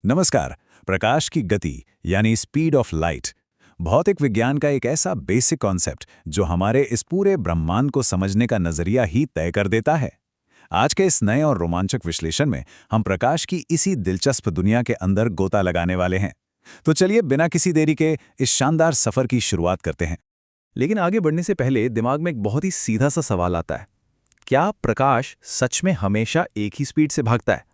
नमस्कार। प्रकाश की गति यानी स्पीड ऑफ लाइट भौतिक विज्ञान का एक ऐसा बेसिक कॉन्सेप्ट जो हमारे इस पूरे ब्रह्मांड को समझने का नजरिया ही तय कर देता है। आज के इस नए और रोमांचक विश्लेषण में हम प्रकाश की इसी दिलचस्प दुनिया के अंदर गोता लगाने वाले हैं। तो चलिए बिना किसी देरी के इस शानदार सफर की शुरुआत करते हैं। लेकिन आगे बढ़ने से पहले दिमाग में एक बहुत ही सीधा सा सवाल आता है। क्या प्रकाश सच में हमेशा एक ही स्पीड से भागता है?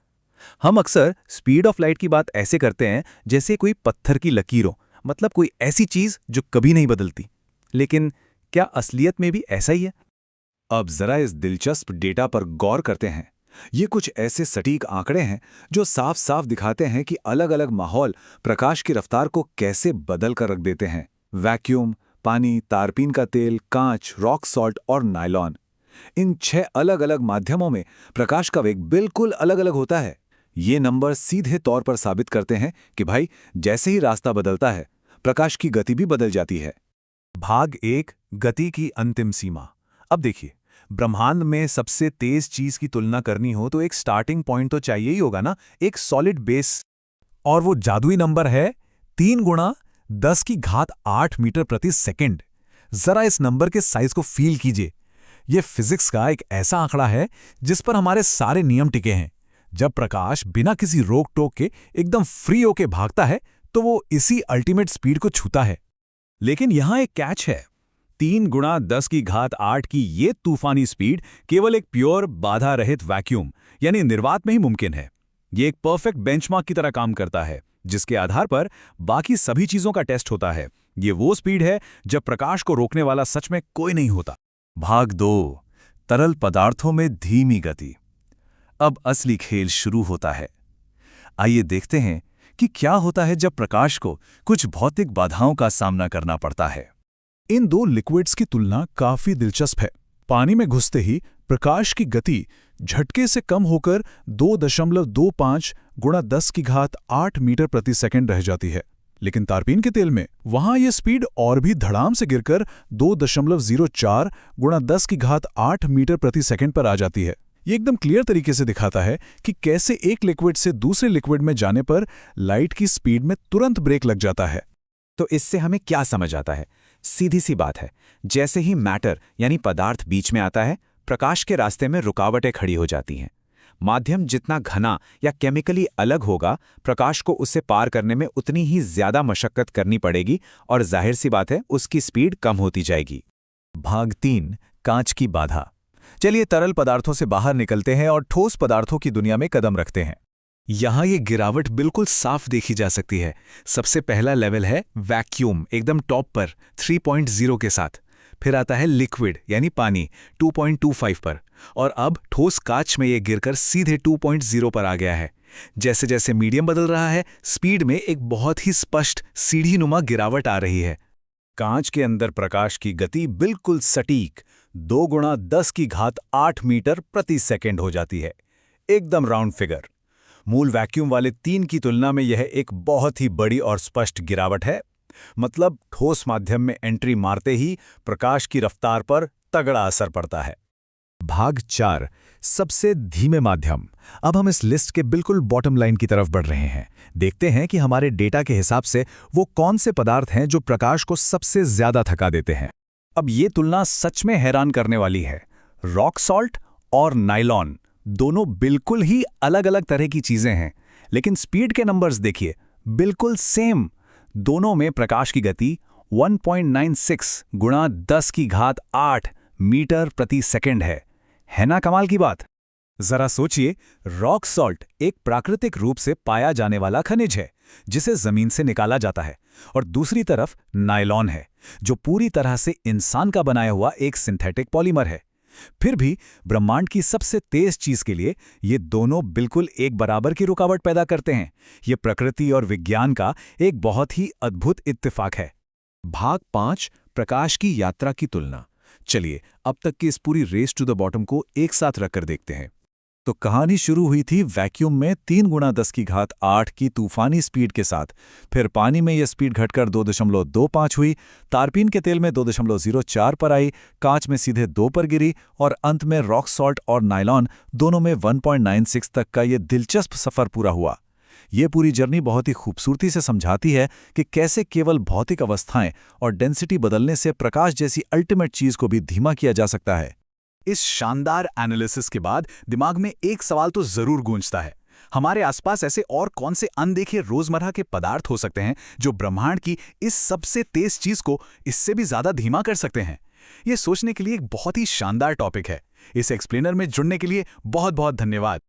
हम अक्सर स्पीड ऑफ लाइट की बात ऐसे करते हैं जैसे कोई पत्थर की लकीर हो, मतलब कोई ऐसी चीज जो कभी नहीं बदलती। लेकिन क्या असलियत में भी ऐसा ही है? अब जरा इस दिलचस्प डेटा पर गौर करते हैं। ये कुछ ऐसे सटीक आंकड़े हैं जो साफ साफ दिखाते हैं कि अलग अलग माहौल प्रकाश की रफ्तार को कैसे बदल कर रख देते हैं। वैक्यूम, पानी, तारपीन का तेल, कांच, रॉक सॉल्ट और नायलॉन, इन 6 अलग अलग माध्यमों में प्रकाश का वेग बिल्कुल अलग अलग होता है। ये नंबर सीधे तौर पर साबित करते हैं कि भाई जैसे ही रास्ता बदलता है प्रकाश की गति भी बदल जाती है। भाग 1, गति की अंतिम सीमा। अब देखिए, ब्रह्मांड में सबसे तेज चीज की तुलना करनी हो तो एक स्टार्टिंग पॉइंट तो चाहिए ही होगा ना, एक सॉलिड बेस। और वो जादुई नंबर है 3 गुणा 10 की घात 8 मीटर प्रति सेकंड। जरा इस नंबर के साइज को फील कीजिए। ये फिजिक्स का एक ऐसा आंकड़ा है जिस पर हमारे सारे नियम टिके हैं। जब प्रकाश बिना किसी रोक टोक के एकदम फ्री होके भागता है तो वो इसी अल्टीमेट स्पीड को छूता है। लेकिन यहां एक कैच है। 3 गुणा 10 की घात 8 की ये तूफानी स्पीड केवल एक प्योर बाधा रहित वैक्यूम यानी निर्वात में ही मुमकिन है। ये एक परफेक्ट बेंचमार्क की तरह काम करता है जिसके आधार पर बाकी सभी चीजों का टेस्ट होता है। ये वो स्पीड है जब प्रकाश को रोकने वाला सच में कोई नहीं होता। भाग 2, तरल पदार्थों में धीमी गति। अब असली खेल शुरू होता है। आइए देखते हैं कि क्या होता है जब प्रकाश को कुछ भौतिक बाधाओं का सामना करना पड़ता है। इन दो लिक्विड्स की तुलना काफी दिलचस्प है। पानी में घुसते ही प्रकाश की गति झटके से कम होकर 2.25 गुणा 10 की घात 8 मीटर प्रति सेकंड रह जाती है। लेकिन तारपीन के तेल में वहां यह स्पीड और भी धड़ाम से गिरकर 2.04 गुणा 10 की घात 8 मीटर प्रति सेकंड पर आ जाती है। ये एकदम क्लियर तरीके से दिखाता है कि कैसे एक लिक्विड से दूसरे लिक्विड में जाने पर लाइट की स्पीड में तुरंत ब्रेक लग जाता है। तो इससे हमें क्या समझ आता है? सीधी सी बात है, जैसे ही मैटर यानी पदार्थ बीच में आता है, प्रकाश के रास्ते में रुकावटें खड़ी हो जाती हैं। माध्यम जितना घना या केमिकली अलग होगा, प्रकाश को उससे पार करने में उतनी ही ज्यादा मशक्कत करनी पड़ेगी और जाहिर सी बात है उसकी स्पीड कम होती जाएगी। भाग 3, कांच की बाधा। चलिए तरल पदार्थों से बाहर निकलते हैं और ठोस पदार्थों की दुनिया में कदम रखते हैं। यहां ये गिरावट बिल्कुल साफ देखी जा सकती है। सबसे पहला लेवल है वैक्यूम, एकदम टॉप पर 3.0 के साथ। फिर आता है लिक्विड यानी पानी 2.25 पर, और अब ठोस कांच में ये गिरकर सीधे 2.0 पर आ गया है। जैसे जैसे मीडियम बदल रहा है, स्पीड में एक बहुत ही स्पष्ट सीढ़ीनुमा गिरावट आ रही है। कांच के अंदर प्रकाश की गति बिल्कुल सटीक 2 गुणा 10 की घात 8 मीटर प्रति सेकंड हो जाती है, एकदम राउंड फिगर। मूल वैक्यूम वाले 3 की तुलना में यह एक बहुत ही बड़ी और स्पष्ट गिरावट है। मतलब ठोस माध्यम में एंट्री मारते ही प्रकाश की रफ्तार पर तगड़ा असर पड़ता है। भाग 4, सबसे धीमे माध्यम। अब हम इस लिस्ट के बिल्कुल बॉटम लाइन की तरफ बढ़ रहे हैं। देखते हैं कि हमारे डेटा के हिसाब से वो कौन से पदार्थ हैं जो प्रकाश को सबसे ज्यादा थका देते हैं। अब ये तुलना सच में हैरान करने वाली है। रॉक सॉल्ट और नायलॉन दोनों बिल्कुल ही अलग अलग तरह की चीजें हैं, लेकिन स्पीड के नंबर्स देखिए, बिल्कुल सेम। दोनों में प्रकाश की गति 1.96 गुणा 10 की घात 8 मीटर प्रति सेकंड है ना कमाल की बात? जरा सोचिए, रॉक सॉल्ट एक प्राकृतिक रूप से पाया जाने वाला खनिज है जिसे जमीन से निकाला जाता है, और दूसरी तरफ नायलॉन है जो पूरी तरह से इंसान का बनाया हुआ एक सिंथेटिक पॉलीमर है। फिर भी ब्रह्मांड की सबसे तेज चीज के लिए ये दोनों बिल्कुल एक बराबर की रुकावट पैदा करते हैं। ये प्रकृति और विज्ञान का एक बहुत ही अद्भुत इत्तेफाक है। भाग 5, प्रकाश की यात्रा की तुलना। चलिए अब तक की इस पूरी रेस टू द बॉटम को एक साथ रखकर देखते हैं। तो कहानी शुरू हुई थी वैक्यूम में 3 गुणा 10 की घात 8 की तूफानी स्पीड के साथ। फिर पानी में यह स्पीड घटकर 2.25 हुई, तारपीन के तेल में 2.04 पर आई, कांच में सीधे 2 पर गिरी, और अंत में रॉक सॉल्ट और नायलॉन दोनों में 1.96 तक का यह दिलचस्प सफर पूरा हुआ। ये पूरी जर्नी बहुत ही खूबसूरती से समझाती है कि कैसे केवल भौतिक अवस्थाएं और डेंसिटी बदलने से प्रकाश जैसी अल्टीमेट चीज को भी धीमा किया जा सकता है। इस शानदार एनालिसिस के बाद दिमाग में एक सवाल तो जरूर गूंजता है, हमारे आसपास ऐसे और कौन से अनदेखे रोजमर्रा के पदार्थ हो सकते हैं जो ब्रह्मांड की इस सबसे तेज चीज को इससे भी ज्यादा धीमा कर सकते हैं? ये सोचने के लिए एक बहुत ही शानदार टॉपिक है। इस एक्सप्लेनर में जुड़ने के लिए बहुत बहुत धन्यवाद।